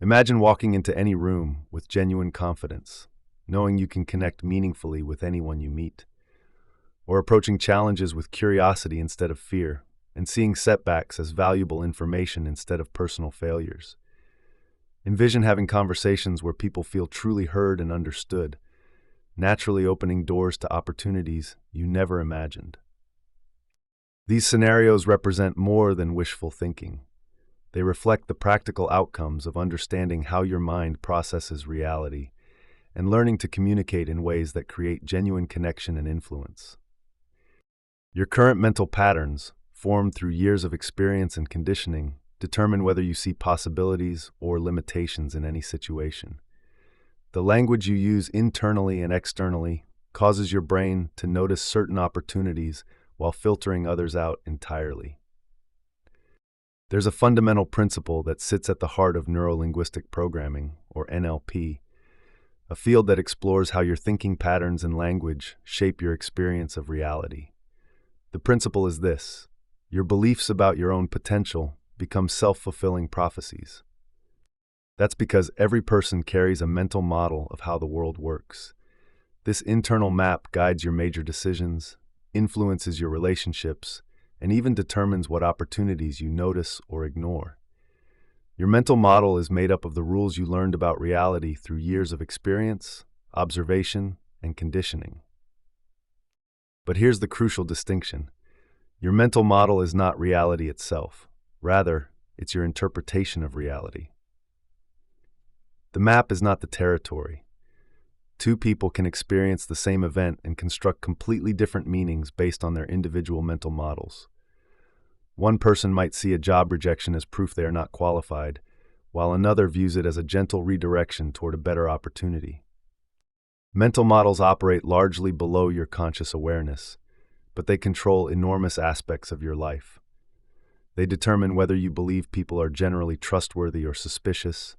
Imagine walking into any room with genuine confidence, knowing you can connect meaningfully with anyone you meet, or approaching challenges with curiosity instead of fear, and seeing setbacks as valuable information instead of personal failures. Envision having conversations where people feel truly heard and understood, naturally opening doors to opportunities you never imagined. These scenarios represent more than wishful thinking. They reflect the practical outcomes of understanding how your mind processes reality and learning to communicate in ways that create genuine connection and influence. Your current mental patterns, formed through years of experience and conditioning, determine whether you see possibilities or limitations in any situation. The language you use internally and externally causes your brain to notice certain opportunities while filtering others out entirely. There's a fundamental principle that sits at the heart of neuro-linguistic programming, or NLP, a field that explores how your thinking patterns and language shape your experience of reality. The principle is this: your beliefs about your own potential become self-fulfilling prophecies. That's because every person carries a mental model of how the world works. This internal map guides your major decisions, influences your relationships, and even determines what opportunities you notice or ignore. Your mental model is made up of the rules you learned about reality through years of experience, observation, and conditioning. But here's the crucial distinction. Your mental model is not reality itself. Rather, it's your interpretation of reality. The map is not the territory. Two people can experience the same event and construct completely different meanings based on their individual mental models. One person might see a job rejection as proof they are not qualified, while another views it as a gentle redirection toward a better opportunity. Mental models operate largely below your conscious awareness, but they control enormous aspects of your life. They determine whether you believe people are generally trustworthy or suspicious,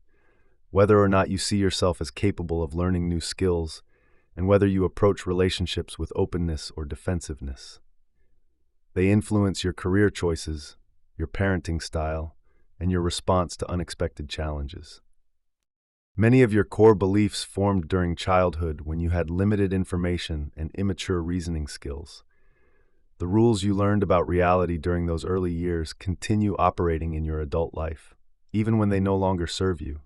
whether or not you see yourself as capable of learning new skills, and whether you approach relationships with openness or defensiveness. They influence your career choices, your parenting style, and your response to unexpected challenges. Many of your core beliefs formed during childhood when you had limited information and immature reasoning skills. The rules you learned about reality during those early years continue operating in your adult life, even when they no longer serve you.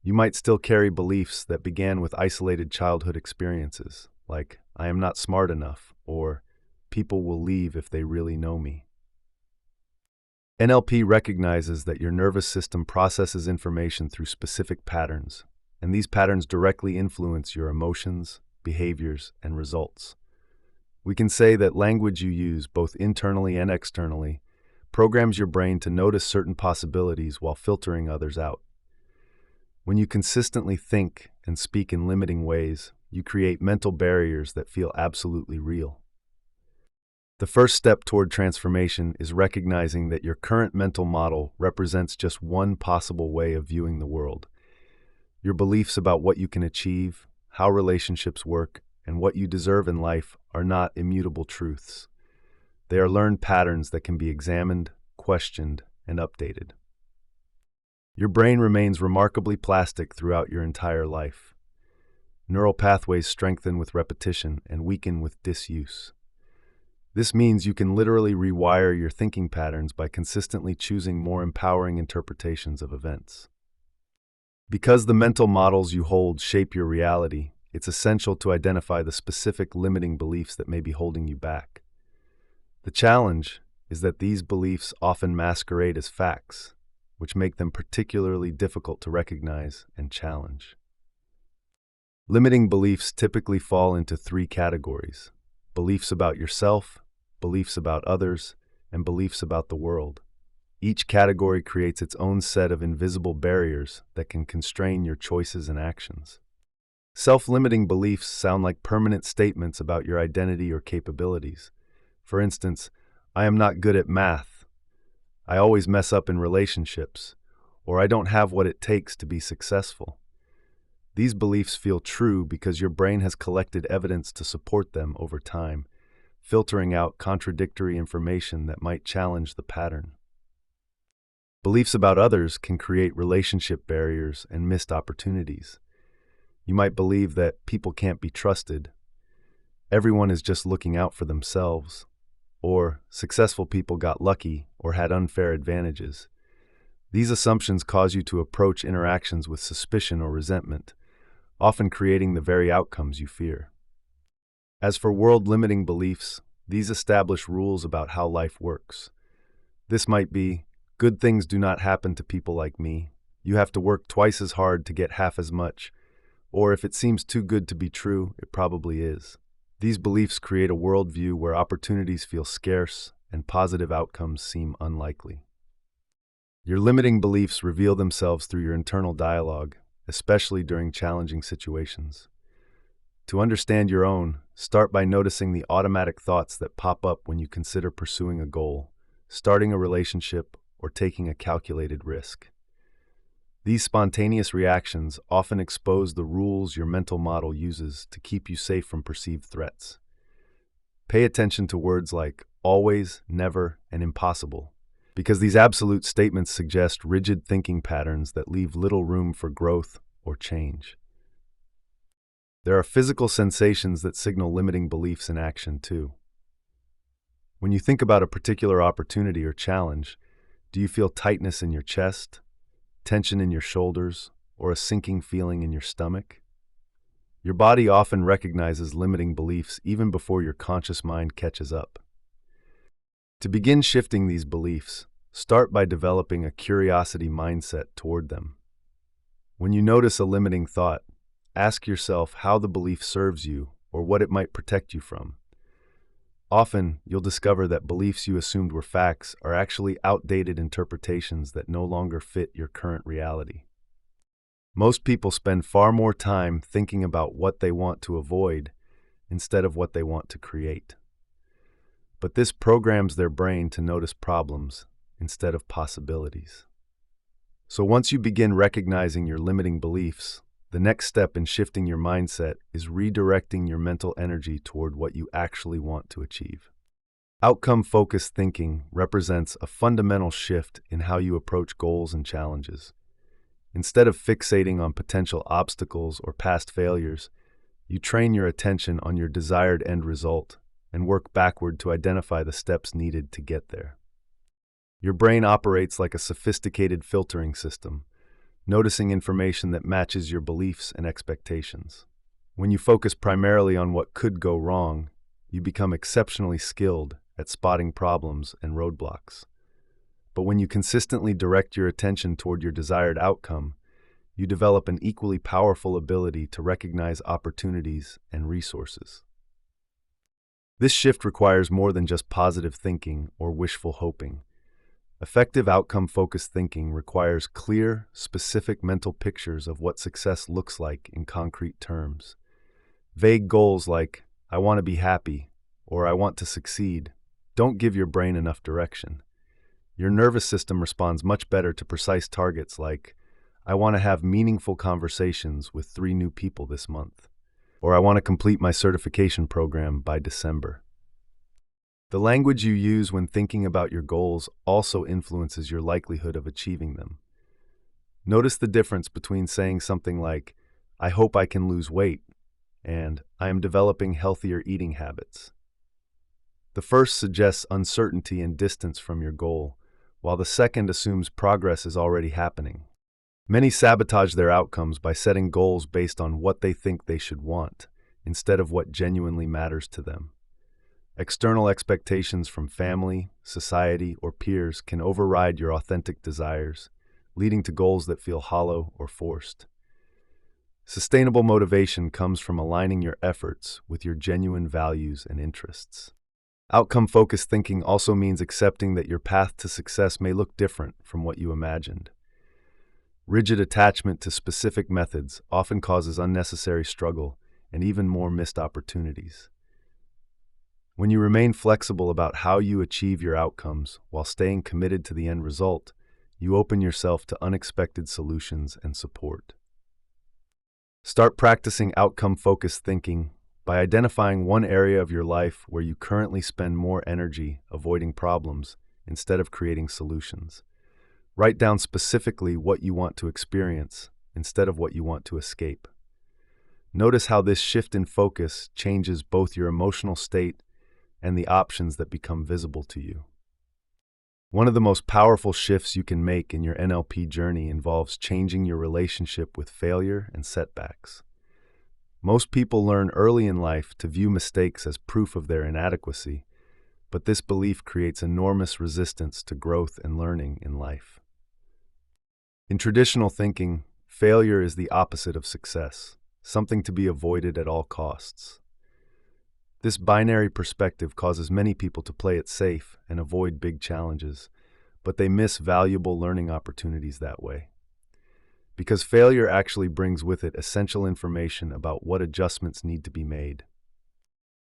You might still carry beliefs that began with isolated childhood experiences, like, "I am not smart enough," or "people will leave if they really know me." NLP recognizes that your nervous system processes information through specific patterns, and these patterns directly influence your emotions, behaviors, and results. We can say that language you use, both internally and externally, programs your brain to notice certain possibilities while filtering others out. When you consistently think and speak in limiting ways, you create mental barriers that feel absolutely real. The first step toward transformation is recognizing that your current mental model represents just one possible way of viewing the world. Your beliefs about what you can achieve, how relationships work, and what you deserve in life are not immutable truths. They are learned patterns that can be examined, questioned, and updated. Your brain remains remarkably plastic throughout your entire life. Neural pathways strengthen with repetition and weaken with disuse. This means you can literally rewire your thinking patterns by consistently choosing more empowering interpretations of events. Because the mental models you hold shape your reality, it's essential to identify the specific limiting beliefs that may be holding you back. The challenge is that these beliefs often masquerade as facts, which make them particularly difficult to recognize and challenge. Limiting beliefs typically fall into three categories: beliefs about yourself, beliefs about others, and beliefs about the world. Each category creates its own set of invisible barriers that can constrain your choices and actions. Self-limiting beliefs sound like permanent statements about your identity or capabilities. For instance, "I am not good at math," "I always mess up in relationships," or "I don't have what it takes to be successful." These beliefs feel true because your brain has collected evidence to support them over time, filtering out contradictory information that might challenge the pattern. Beliefs about others can create relationship barriers and missed opportunities. You might believe that people can't be trusted, everyone is just looking out for themselves, or successful people got lucky or had unfair advantages. These assumptions cause you to approach interactions with suspicion or resentment, often creating the very outcomes you fear. As for world-limiting beliefs, these establish rules about how life works. This might be, good things do not happen to people like me, you have to work twice as hard to get half as much, or if it seems too good to be true, it probably is. These beliefs create a worldview where opportunities feel scarce and positive outcomes seem unlikely. Your limiting beliefs reveal themselves through your internal dialogue, especially during challenging situations. To understand your own, start by noticing the automatic thoughts that pop up when you consider pursuing a goal, starting a relationship, or taking a calculated risk. These spontaneous reactions often expose the rules your mental model uses to keep you safe from perceived threats. Pay attention to words like always, never, and impossible, because these absolute statements suggest rigid thinking patterns that leave little room for growth or change. There are physical sensations that signal limiting beliefs in action too. When you think about a particular opportunity or challenge, do you feel tightness in your chest, tension in your shoulders, or a sinking feeling in your stomach? Your body often recognizes limiting beliefs even before your conscious mind catches up. To begin shifting these beliefs, start by developing a curiosity mindset toward them. When you notice a limiting thought, ask yourself how the belief serves you or what it might protect you from. Often, you'll discover that beliefs you assumed were facts are actually outdated interpretations that no longer fit your current reality. Most people spend far more time thinking about what they want to avoid instead of what they want to create. But this programs their brain to notice problems instead of possibilities. So once you begin recognizing your limiting beliefs, the next step in shifting your mindset is redirecting your mental energy toward what you actually want to achieve. Outcome-focused thinking represents a fundamental shift in how you approach goals and challenges. Instead of fixating on potential obstacles or past failures, you train your attention on your desired end result and work backward to identify the steps needed to get there. Your brain operates like a sophisticated filtering system, noticing information that matches your beliefs and expectations. When you focus primarily on what could go wrong, you become exceptionally skilled at spotting problems and roadblocks. But when you consistently direct your attention toward your desired outcome, you develop an equally powerful ability to recognize opportunities and resources. This shift requires more than just positive thinking or wishful hoping. Effective outcome-focused thinking requires clear, specific mental pictures of what success looks like in concrete terms. Vague goals like, I want to be happy, or I want to succeed, don't give your brain enough direction. Your nervous system responds much better to precise targets like, I want to have meaningful conversations with 3 new people this month, or I want to complete my certification program by December. The language you use when thinking about your goals also influences your likelihood of achieving them. Notice the difference between saying something like, I hope I can lose weight, and I am developing healthier eating habits. The first suggests uncertainty and distance from your goal, while the second assumes progress is already happening. Many sabotage their outcomes by setting goals based on what they think they should want, instead of what genuinely matters to them. External expectations from family, society, or peers can override your authentic desires, leading to goals that feel hollow or forced. Sustainable motivation comes from aligning your efforts with your genuine values and interests. Outcome-focused thinking also means accepting that your path to success may look different from what you imagined. Rigid attachment to specific methods often causes unnecessary struggle and even more missed opportunities. When you remain flexible about how you achieve your outcomes while staying committed to the end result, you open yourself to unexpected solutions and support. Start practicing outcome-focused thinking by identifying one area of your life where you currently spend more energy avoiding problems instead of creating solutions. Write down specifically what you want to experience instead of what you want to escape. Notice how this shift in focus changes both your emotional state and the options that become visible to you. One of the most powerful shifts you can make in your NLP journey involves changing your relationship with failure and setbacks. Most people learn early in life to view mistakes as proof of their inadequacy, but this belief creates enormous resistance to growth and learning in life. In traditional thinking, failure is the opposite of success, something to be avoided at all costs. This binary perspective causes many people to play it safe and avoid big challenges, but they miss valuable learning opportunities that way. Because failure actually brings with it essential information about what adjustments need to be made.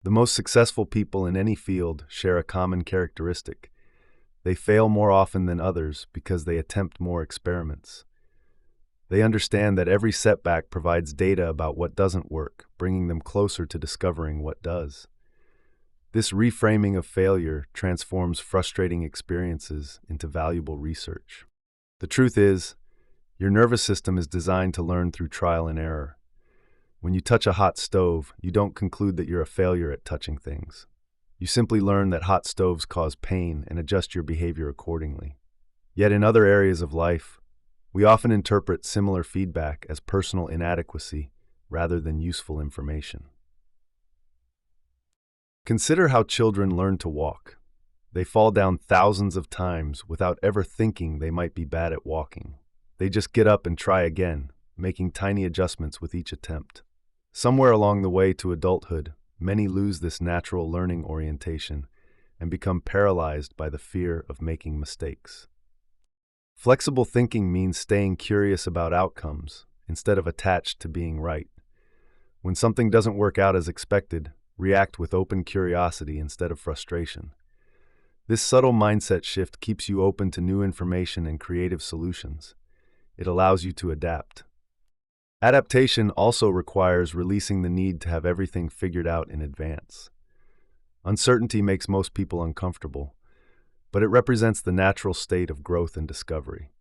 The most successful people in any field share a common characteristic. They fail more often than others because they attempt more experiments. They understand that every setback provides data about what doesn't work, bringing them closer to discovering what does. This reframing of failure transforms frustrating experiences into valuable research. The truth is, your nervous system is designed to learn through trial and error. When you touch a hot stove, you don't conclude that you're a failure at touching things. You simply learn that hot stoves cause pain and adjust your behavior accordingly. Yet in other areas of life, we often interpret similar feedback as personal inadequacy rather than useful information. Consider how children learn to walk. They fall down thousands of times without ever thinking they might be bad at walking. They just get up and try again, making tiny adjustments with each attempt. Somewhere along the way to adulthood, many lose this natural learning orientation and become paralyzed by the fear of making mistakes. Flexible thinking means staying curious about outcomes instead of attached to being right. When something doesn't work out as expected, react with open curiosity instead of frustration. This subtle mindset shift keeps you open to new information and creative solutions. It allows you to adapt. Adaptation also requires releasing the need to have everything figured out in advance. Uncertainty makes most people uncomfortable, but it represents the natural state of growth and discovery.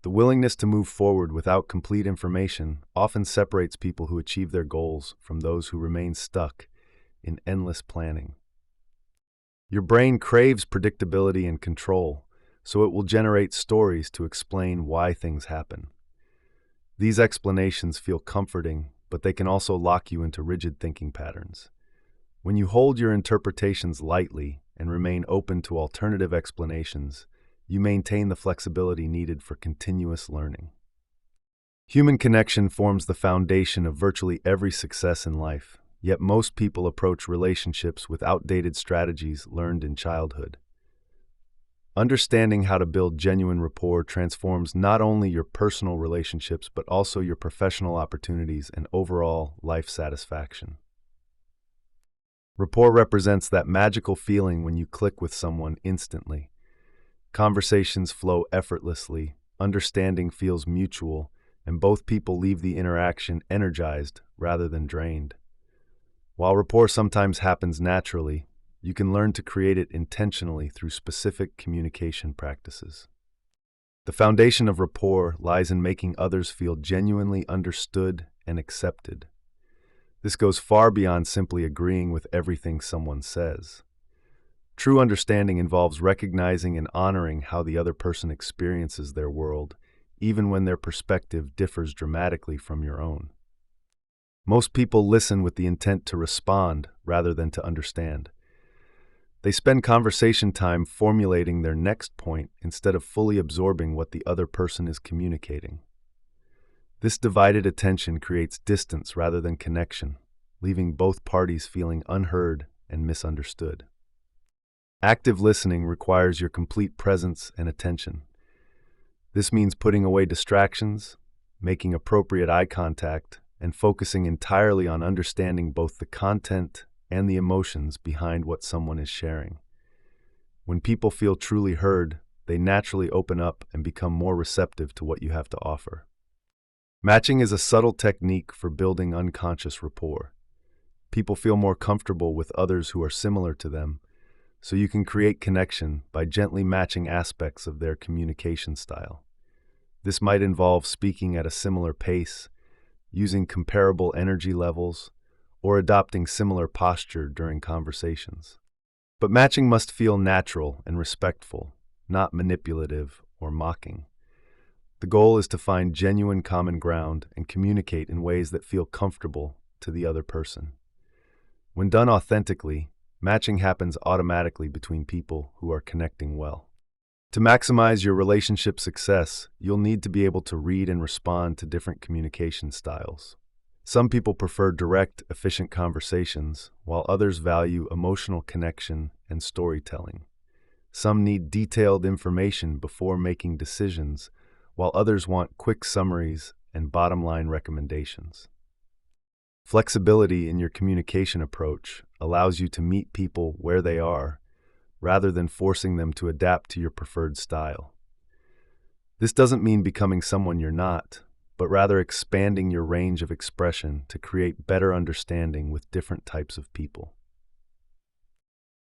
The willingness to move forward without complete information often separates people who achieve their goals from those who remain stuck in endless planning. Your brain craves predictability and control, so it will generate stories to explain why things happen. These explanations feel comforting, but they can also lock you into rigid thinking patterns. When you hold your interpretations lightly and remain open to alternative explanations, you maintain the flexibility needed for continuous learning. Human connection forms the foundation of virtually every success in life, yet most people approach relationships with outdated strategies learned in childhood. Understanding how to build genuine rapport transforms not only your personal relationships but also your professional opportunities and overall life satisfaction. Rapport represents that magical feeling when you click with someone instantly. Conversations flow effortlessly, understanding feels mutual, and both people leave the interaction energized rather than drained. While rapport sometimes happens naturally, you can learn to create it intentionally through specific communication practices. The foundation of rapport lies in making others feel genuinely understood and accepted. This goes far beyond simply agreeing with everything someone says. True understanding involves recognizing and honoring how the other person experiences their world, even when their perspective differs dramatically from your own. Most people listen with the intent to respond rather than to understand. They spend conversation time formulating their next point instead of fully absorbing what the other person is communicating. This divided attention creates distance rather than connection, leaving both parties feeling unheard and misunderstood. Active listening requires your complete presence and attention. This means putting away distractions, making appropriate eye contact, and focusing entirely on understanding both the content and the emotions behind what someone is sharing. When people feel truly heard, they naturally open up and become more receptive to what you have to offer. Matching is a subtle technique for building unconscious rapport. People feel more comfortable with others who are similar to them, so you can create connection by gently matching aspects of their communication style. This might involve speaking at a similar pace, using comparable energy levels, or adopting similar posture during conversations. But matching must feel natural and respectful, not manipulative or mocking. The goal is to find genuine common ground and communicate in ways that feel comfortable to the other person. When done authentically, matching happens automatically between people who are connecting well. To maximize your relationship success, you'll need to be able to read and respond to different communication styles. Some people prefer direct, efficient conversations, while others value emotional connection and storytelling. Some need detailed information before making decisions, while others want quick summaries and bottom-line recommendations. Flexibility in your communication approach allows you to meet people where they are, rather than forcing them to adapt to your preferred style. This doesn't mean becoming someone you're not, but rather expanding your range of expression to create better understanding with different types of people.